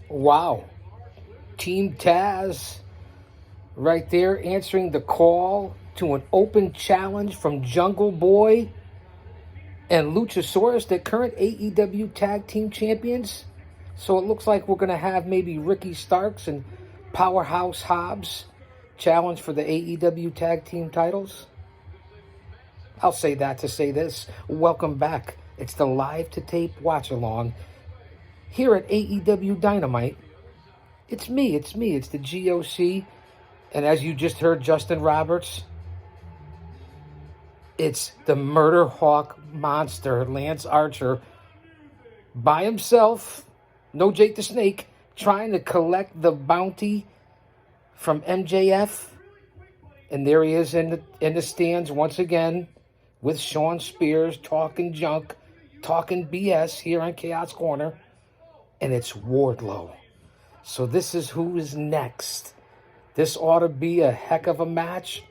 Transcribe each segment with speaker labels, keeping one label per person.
Speaker 1: Wow. Team Taz right there answering the call to an open challenge from Jungle Boy and Luchasaurus, the current AEW Tag Team Champions. So it looks like we're going to have maybe Ricky Starks and Powerhouse Hobbs challenge for the AEW Tag Team titles. I'll say that to say this. Welcome back. It's the live to tape watch along here at AEW Dynamite. It's me. It's the GOC. And as you just heard Justin Roberts, it's the Murder Hawk Monster, Lance Archer, by himself, no Jake the Snake, trying to collect the bounty from MJF. And there he is in the stands once again with Sean Spears talking junk, talking BS here on Chaos Corner. And it's Wardlow. So this is who is next. This ought to be a heck of a match.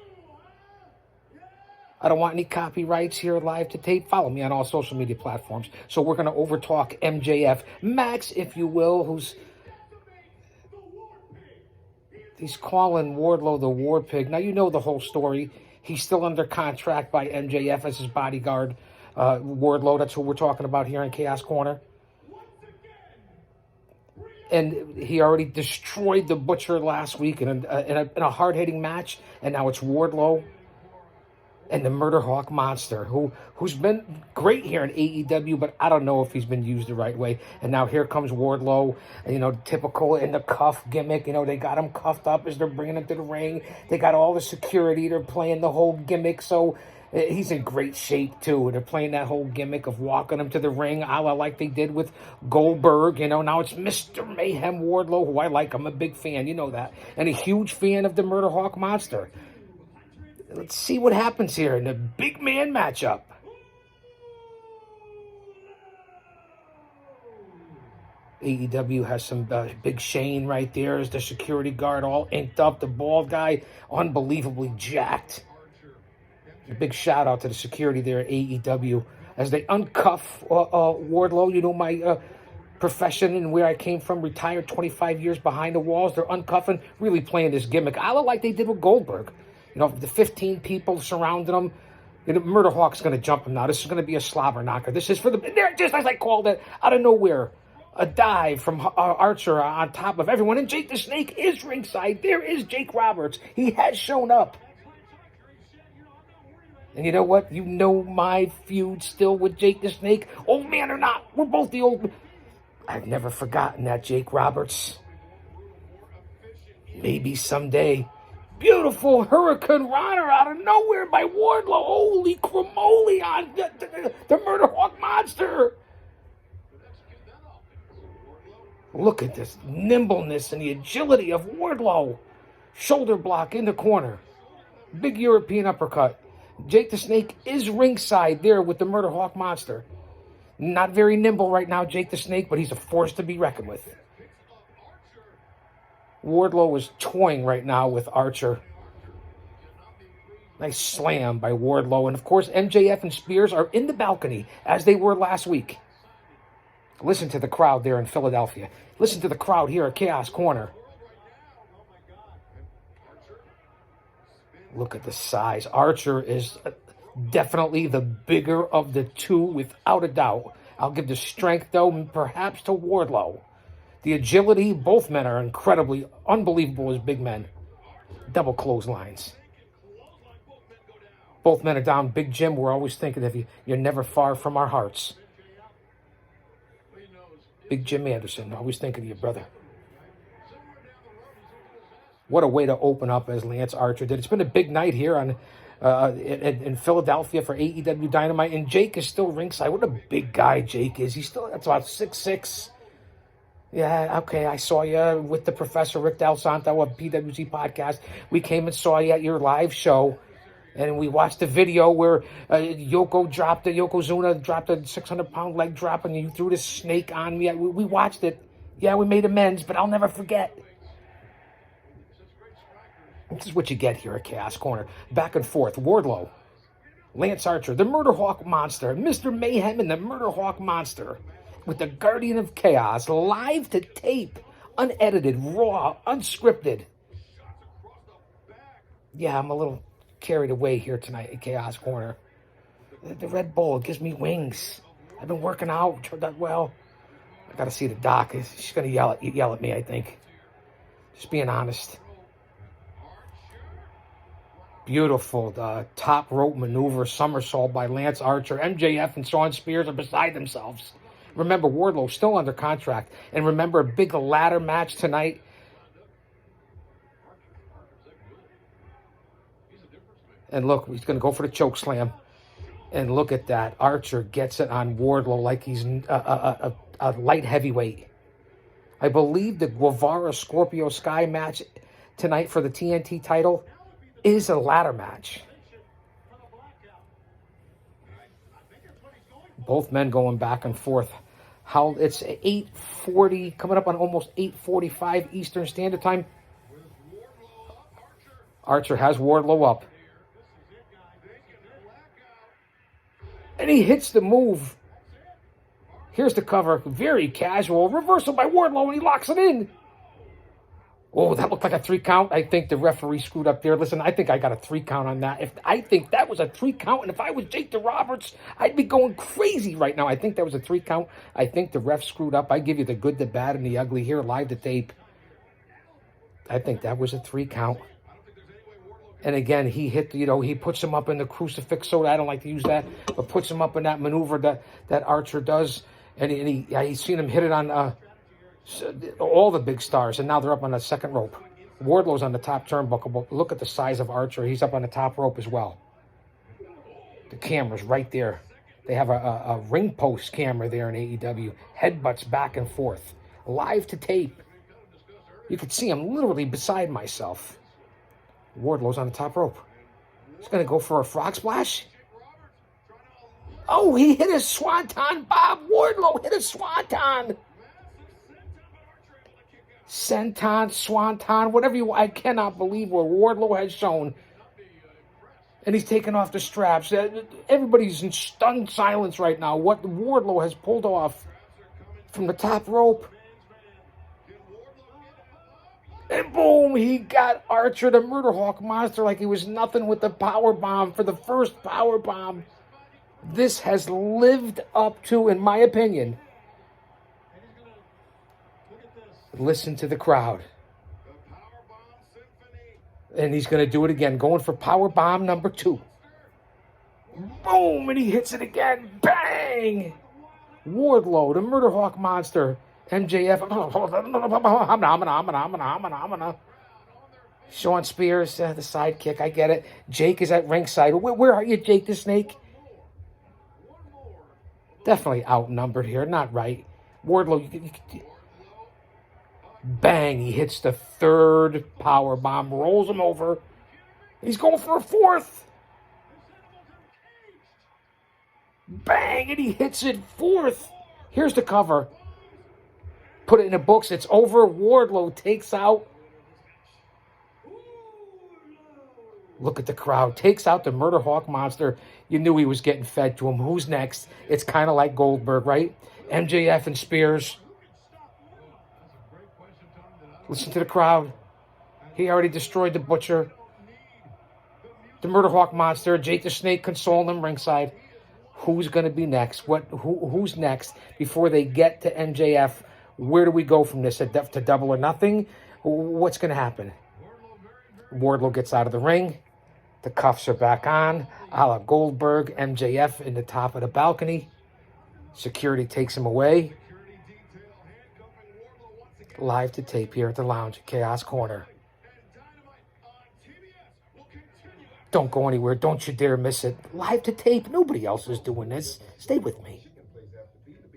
Speaker 1: I don't want any copyrights here live to tape. Follow me on all social media platforms. So we're going to overtalk MJF. Max, if you will, he's calling Wardlow the War Pig. Now, you know the whole story. He's still under contract by MJF as his bodyguard. Wardlow, that's who we're talking about here in Chaos Corner. And he already destroyed the Butcher last week in a hard-hitting match. And now it's Wardlow and the Murder Hawk Monster, who's been great here in AEW, but I don't know if he's been used the right way. And now here comes Wardlow, typical in the cuff gimmick. They got him cuffed up as they're bringing him to the ring. They got all the security. They're playing the whole gimmick. So he's in great shape, too. They're playing that whole gimmick of walking him to the ring, a la like they did with Goldberg. Now it's Mr. Mayhem Wardlow, who I like. I'm a big fan. You know that. And a huge fan of the Murder Hawk Monster. Let's see what happens here in the big man matchup. AEW has some Big Shane right there as the security guard, all inked up. The bald guy, unbelievably jacked. A big shout out to the security there at AEW as they uncuff Wardlow. My profession and where I came from, retired 25 years behind the walls. They're uncuffing, really playing this gimmick. I look like they did with Goldberg. The 15 people surrounding him. Murder Hawk's going to jump him now. This is going to be a slobber knocker. This is for the... There, just as I called it, out of nowhere. A dive from Archer on top of everyone. And Jake the Snake is ringside. There is Jake Roberts. He has shown up. And you know what? My feud still with Jake the Snake. Old man or not, we're both the old... I've never forgotten that, Jake Roberts. Maybe someday... Beautiful Hurricane Runner out of nowhere by Wardlow. Holy cramoly on the Murder Hawk Monster. Look at this nimbleness and the agility of Wardlow. Shoulder block in the corner. Big European uppercut. Jake the Snake is ringside there with the Murder Hawk Monster. Not very nimble right now, Jake the Snake, but he's a force to be reckoned with. Wardlow is toying right now with Archer. Nice slam by Wardlow. And, of course, MJF and Spears are in the balcony, as they were last week. Listen to the crowd there in Philadelphia. Listen to the crowd here at Chaos Corner. Look at the size. Archer is definitely the bigger of the two, without a doubt. I'll give the strength, though, perhaps to Wardlow. The agility, both men are incredibly, unbelievable as big men. Double clotheslines. Both men are down. Big Jim, we're always thinking of you. You're never far from our hearts. Big Jim Anderson, always thinking of you, brother. What a way to open up as Lance Archer did. It's been a big night here in Philadelphia for AEW Dynamite, and Jake is still ringside. What a big guy Jake is. That's about 6'6". Yeah, okay, I saw you with the Professor Rick Del Santo of PWC Podcast. We came and saw you at your live show, and we watched the video where Yokozuna dropped a 600-pound leg drop, and you threw the snake on me. We watched it. Yeah, we made amends, but I'll never forget. This is what you get here at Chaos Corner. Back and forth. Wardlow, Lance Archer, the Murder Hawk Monster, Mr. Mayhem and the Murder Hawk Monster, with the Guardian of Chaos live to tape unedited, raw, unscripted. Yeah, I'm a little carried away here tonight at Chaos Corner. The Red Bull gives me wings. I've been working out, turned out well. I got to see the doc. She's going to yell at me, I think. Just being honest. Beautiful top rope maneuver, somersault by Lance Archer. MJF and Shawn Spears are beside themselves. Remember, Wardlow's still under contract. And remember, a big ladder match tonight. And look, he's going to go for the choke slam. And look at that. Archer gets it on Wardlow like he's a light heavyweight. I believe the Guevara Scorpio Sky match tonight for the TNT title is a ladder match. Both men going back and forth. How it's 8:40, coming up on almost 8:45 Eastern Standard Time. Archer has Wardlow up. And he hits the move. Here's the cover. Very casual. Reversal by Wardlow, and he locks it in. Oh, that looked like a 3 count. I think the referee screwed up there. Listen, I think I got a 3 count on that. I think that was a 3 count, and if I was Jake the Roberts, I'd be going crazy right now. I think that was a 3 count. I think the ref screwed up. I give you the good, the bad, and the ugly here, live to tape. I think that was a 3 count. And again, he hit, he puts him up in the crucifix. So I don't like to use that, but puts him up in that maneuver that Archer does. And he's seen him hit it on all the big stars. And now they're up on the second rope. Wardlow's on the top turnbuckle. But look at the size of Archer. He's up on the top rope as well. The camera's right there. They have a ring post camera there in AEW. Headbutts back and forth. Live to tape. You could see I'm literally beside myself. Wardlow's on the top rope. He's going to go for a frog splash. Oh, he hit a swanton bomb. Wardlow hit a swanton. Senton, swanton, whatever you... I cannot believe what Wardlow has shown. And he's taking off the straps. Everybody's in stunned silence right now. What Wardlow has pulled off from the top rope. And boom, he got Archer, the Murder Hawk Monster, like he was nothing with the power bomb for the first power bomb. This has lived up to, in my opinion. Listen to the crowd. And he's going to do it again, going for power bomb number 2. Boom, and he hits it again. Bang! Wardlow, the Murder Hawk Monster. MJF, Shawn Spears, the sidekick, I get it. Jake is at ringside. Where are you, Jake the Snake? Definitely outnumbered here, not right. Wardlow, bang, he hits the 3rd power bomb, rolls him over. He's going for a 4th. Bang, and he hits it 4th. Here's the cover. Put it in the books. It's over. Wardlow takes out. Look at the crowd. Takes out the Murder Hawk Monster. You knew he was getting fed to him. Who's next? It's kind of like Goldberg, right? MJF and Spears. Listen to the crowd. He already destroyed the Butcher. The Murder Hawk Monster. Jake the Snake consoling him ringside. Who's going to be next? Who's next before they get to MJF? Where do we go from this? To Double or Nothing? What's going to happen? Wardlow gets out of the ring. The cuffs are back on. A la Goldberg, MJF in the top of the balcony. Security takes him away. Live to tape here at the lounge at Chaos Corner. Don't go anywhere. Don't you dare miss it. Live to tape. Nobody else is doing this. Stay with me.